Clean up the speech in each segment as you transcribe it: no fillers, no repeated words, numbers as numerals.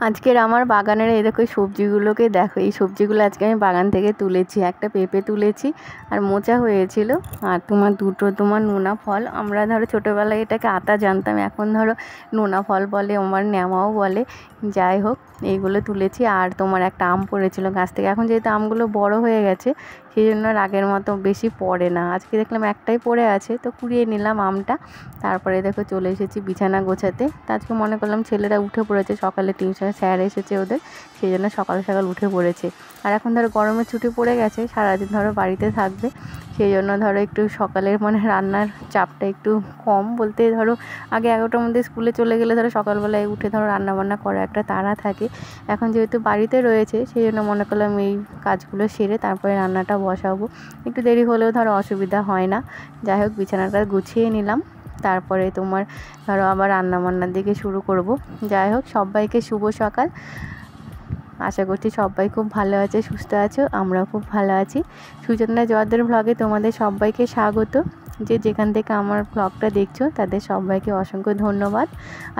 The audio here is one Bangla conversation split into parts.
আজকের আমার বাগানের এই দেখো সবজিগুলোকে দেখো, এই সবজিগুলো আজকে আমি বাগান থেকে তুলেছি। একটা পেঁপে তুলেছি আর মোচা হয়েছিল, আর দুটো নোনা ফল। আমরা ধরো ছোটোবেলায় এটাকে আতা জানতাম, এখন ধরো নোনা ফল বলে, আমার ন্যামাও বলে। যাই হোক, এইগুলো তুলেছি। আর একটা আম পড়েছিল গাছ থেকে, এখন যেহেতু আমগুলো বড় হয়ে গেছে সেই জন্য আর আগের মতো বেশি পড়ে না। আজকে দেখলাম একটাই পড়ে আছে, তো কুড়িয়ে নিলাম আমটা। তারপরে দেখো চলে এসেছি বিছানা গোছাতে। তো আজকে মনে করলাম ছেলেরা উঠে পড়েছে, সকালে টিউশনে স্যার এসেছে ওদের, সেই জন্য সকাল সকাল উঠে পড়েছে। আর এখন ধরো গরমের ছুটি পড়ে গেছে, সারাদিন ধরো বাড়িতে থাকবে, সেই জন্য ধরো একটু সকালের রান্নার চাপটা একটু কম বলতে, ধরো আগে 11টার মধ্যে স্কুলে চলে গেলে ধরো সকালবেলায় উঠে ধরো রান্নাবান্না করা একটা তাড়া থাকে। এখন যেহেতু বাড়িতে রয়েছে সেই জন্য মনে করলাম এই কাজগুলো সেরে তারপরে রান্নাটা বসাবো। একটু দেরি হলেও ধরো অসুবিধা হয় না। যাই হোক, বিছানাটা গুছিয়ে নিলাম, তারপরে ধরো আবার রান্নাবান্নার দিকে শুরু করব। যাই হোক, সবাইকে শুভ সকাল। আশা করছি সবাই খুব ভালো আছে, সুস্থ আছো, আমরাও খুব ভালো আছি। সুচন্দা জয়দের ব্লগে তোমাদের সবাইকে স্বাগত। যেখান থেকে আমার ব্লগটা দেখছো তাদের সবাইকে অসংখ্য ধন্যবাদ।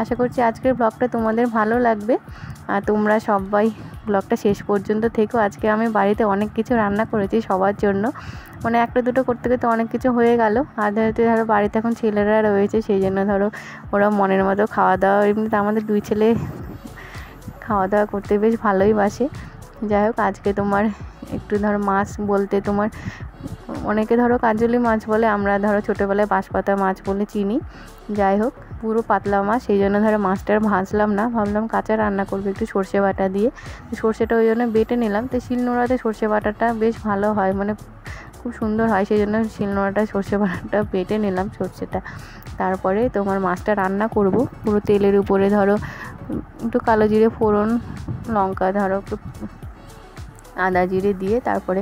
আশা করছি আজকের ব্লগটা তোমাদের ভালো লাগবে, আর তোমরা সবাই ব্লগটা শেষ পর্যন্ত থেকো। আজকে আমি বাড়িতে অনেক কিছু রান্না করেছি সবার জন্য, একটা দুটো করতে করতে অনেক কিছু হয়ে গেল। আর ধরো বাড়িতে এখন ছেলেরা রয়েছে, সেই জন্য ধরো ওরা মনের মতো খাওয়া দাওয়া, এমনিতে আমাদের 2 ছেলে খাওয়া দাওয়া করতে বেশ ভালোই বাসে। যাই হোক, আজকে একটু ধরো মাছ বলতে অনেকে ধরো কাজলি মাছ বলে, আমরা ধরো ছোটোবেলায় বাঁশপাতা মাছ বলে চিনি। যাই হোক, পুরো পাতলা মাছ, সেই জন্য ধরো মাছটা ভাজলাম না, ভাবলাম কাঁচা রান্না করবো একটু সর্ষে বাটা দিয়ে। সর্ষেটা ওই জন্য বেটে নিলাম। তো শিলনোড়াতে সর্ষে বাটাটা বেশ ভালো হয়, খুব সুন্দর হয়, সেই জন্য শিলনোড়াটা সর্ষে বাটাটা বেটে নিলাম সর্ষেটা। তারপরে মাছটা রান্না করব পুরো তেলের উপরে, ধরো একটু কালো জিরে ফোড়ন, লঙ্কা, ধরো একটু আদা জিরে দিয়ে তারপরে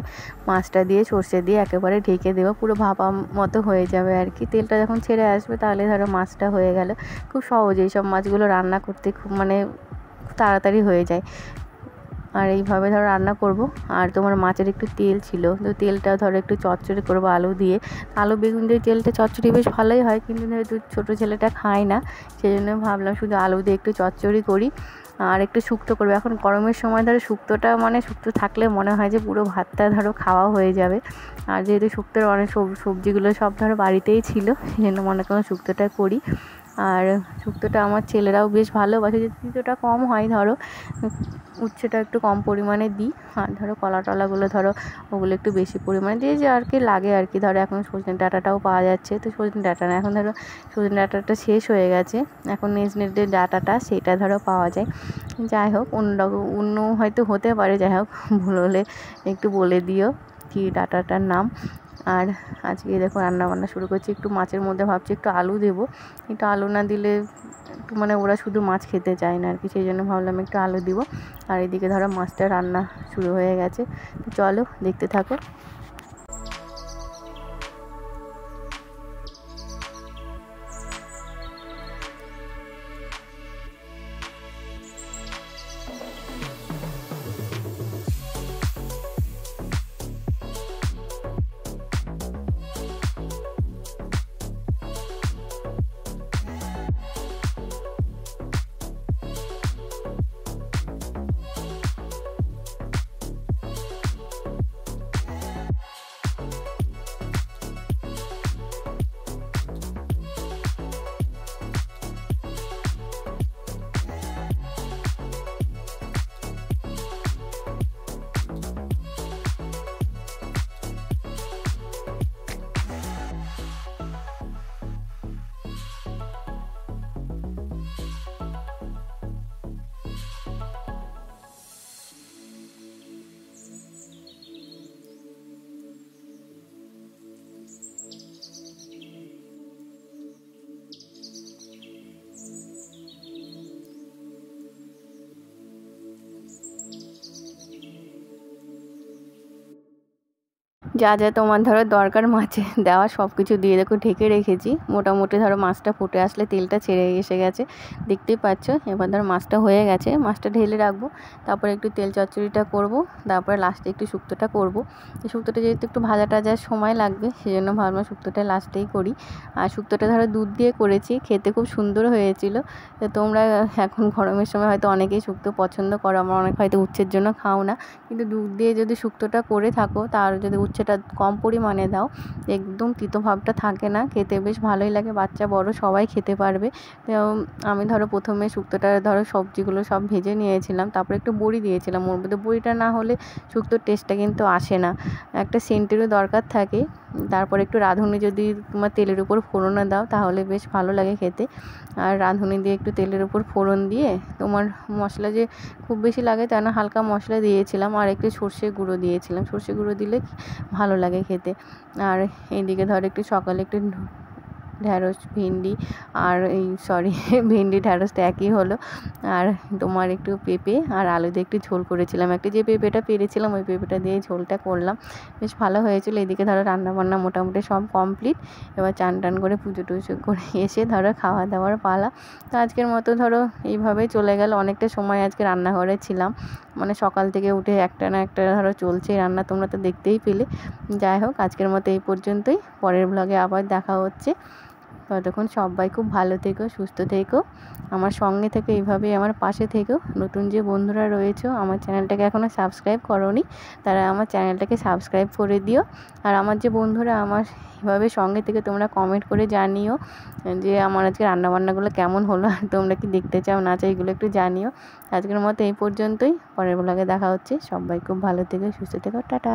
মাছটা দিয়ে সর্ষে দিয়ে একেবারে ঢেকে দেবো, পুরো ভাপা মতো হয়ে যাবে আর কি। তেলটা যখন ছেড়ে আসবে তাহলে ধরো মাছটা হয়ে গেল। খুব সহজ এইসব মাছগুলো রান্না করতে, খুব তাড়াতাড়ি হয়ে যায়। আর এইভাবে ধরো রান্না করব। আর মাছের একটু তেল ছিল, তো তেলটা ধরো একটু চচ্চড়ি করবো আলু দিয়ে। আলু বেগুন দিয়ে তেলটা চচ্চড়ি বেশ ভালোই হয়, কিন্তু যেহেতু ছোটো ছেলেটা খায় না, সেই জন্য ভাবলাম শুধু আলু দিয়ে একটু চচ্চড়ি করি। আর একটু শুক্তো করবো, এখন গরমের সময় ধরো শুক্তোটা শুক্তো থাকলে মনে হয় যে পুরো ভাতটা ধরো খাওয়া হয়ে যাবে। আর যেহেতু শুক্তোর অনেক সবজিগুলো সব ধরো বাড়িতেই ছিল, সেই জন্য মনে করলাম শুক্তোটা করি। আর শুক্তোটা আমার ছেলেরাও বেশ ভালোবাসে, যে তিতোটা কম হয়, ধরো উচ্ছেটা একটু কম পরিমাণে দিই। আর ধরো কলা টলাগুলো ধরো ওগুলো একটু বেশি পরিমাণে দিয়ে, যে আর কি লাগে আর কি। ধরো এখন সজনে ডাঁটাটাও পাওয়া যাচ্ছে, তো সজনে ডাঁটা না, এখন ধরো সজনে ডাঁটাটা শেষ হয়ে গেছে, এখন নেসনেটের ডাঁটাটা সেটা ধরো পাওয়া যায়। যাই হোক, অন্য হয়তো হতে পারে, যাই হোক ভুল হলে একটু বলে দিও কি ডাঁটাটার নাম। আর আজকে দেখো রান্নাবান্না শুরু করছি। একটু মাছের মধ্যে ভাবছি একটু আলু দেবো, একটু আলু না দিলে একটু ওরা শুধু মাছ খেতে চায় না আর কি, সেই জন্য ভাবলাম একটু আলু দিব। আর এদিকে ধরো মাছটা রান্না শুরু হয়ে গেছে, চলো দেখতে থাকো। যা যা তোমার ধরো দরকার মাছে দেওয়া সব কিছু দিয়ে দেখো ঢেকে রেখেছি। মোটামুটি ধরো মাছটা ফুটে আসলে তেলটা ছেড়ে এসে গেছে, দেখতেই পাচ্ছ। এবার ধরো মাছটা হয়ে গেছে, মাছটা ঢেলে রাখবো, তারপরে একটু তেল চচ্চড়িটা করব, তারপরে লাস্টে একটু শুক্তোটা করব। শুক্তোটা যেহেতু একটু ভাজা টাজার সময় লাগবে, সেই জন্য ভাবলাম শুক্তোটা লাস্টেই করি। আর শুক্তোটা ধরো দুধ দিয়ে করেছি, খেতে খুব সুন্দর হয়েছিল। তো তোমরা এখন গরমের সময় হয়তো অনেকেই শুক্তো পছন্দ করো, আমার অনেক হয়তো উচ্ছের জন্য খাও না, কিন্তু দুধ দিয়ে যদি শুক্তোটা করে থাকো, তার যদি উচ্ছেটা কম পরিমাণে দাও, একদম তিতো ভাবটা থাকে না, খেতে বেশ ভালোই লাগে, বাচ্চা বড় সবাই খেতে পারবে। তো আমি ধরো প্রথমে শুক্তোটা ধরো সবজিগুলো সব ভেজে নিয়েছিলাম, তারপরে একটু বড়ি দিয়েছিলাম ওর মধ্যে। বড়িটা না হলে শুক্তোর টেস্টটা কিন্তু আসে না, একটা সেন্টেরও দরকার থাকে। তারপরে একটু রাঁধুনি যদি তোমার তেলের উপর ফোড়নে দাও, তাহলে বেশ ভালো লাগে খেতে। আর রাঁধুনি দিয়ে একটু তেলের উপর ফোড়ন দিয়ে, তোমার মশলা যে খুব বেশি লাগে তা না, হালকা মশলা দিয়েছিলাম, আর একটু সর্ষে গুঁড়ো দিয়েছিলাম। সর্ষে গুঁড়ো দিলে ভালো লাগে খেতে। আর এইদিকে ধর একটু সকালে একটু ঢ্যাঁড়স, ভিন্ডি, আর ভেন্ডি ঢ্যাঁড়স তো একই হলো। আর তোমার একটু পেঁপে আর আলু দিয়ে একটু ঝোল করেছিলাম, একটা যে পেঁপেটা পেরেছিলাম ওই পেঁপেটা দিয়ে ঝোলটা করলাম, বেশ ভালো হয়েছিল। এদিকে ধরো রান্নাবান্না মোটামুটি সব কমপ্লিট। এবার চান টান করে পুজো টুজো করে এসে ধরো খাওয়া দাওয়ার পালা। তো আজকের মতো ধরো এইভাবেই চলে গেল, অনেকটা সময় আজকে রান্নাঘরে ছিলাম, মানে সকাল থেকে উঠে একটা না একটা ধরো চলছে রান্না, তোমরা তো দেখতেই পেলে। যাই হোক, আজকের মতো এই পর্যন্তই, পরের ব্লগে আবার দেখা হচ্ছে। ততক্ষণ সবাই খুব ভালো থেকো, সুস্থ থেকো, আমার সঙ্গে থেকে এইভাবেই আমার পাশে থেকো। নতুন যে বন্ধুরা রয়েছো, আমার চ্যানেলটাকে এখনও সাবস্ক্রাইব করোনি, তারা আমার চ্যানেলটাকে সাবস্ক্রাইব করে দিও। আর আমার যে বন্ধুরা আমার এভাবে সঙ্গে থেকে, তোমরা কমেন্ট করে জানিও যে আমার আজকে রান্নাবান্নাগুলো কেমন হলো, আর তোমরা কি দেখতে চাও না চাও, এগুলো একটু জানিও। আজকের মতো এই পর্যন্তই, পরের ব্লগে দেখা হচ্ছে। সবাই খুব ভালো থেকো, সুস্থ থেকো, টাটা।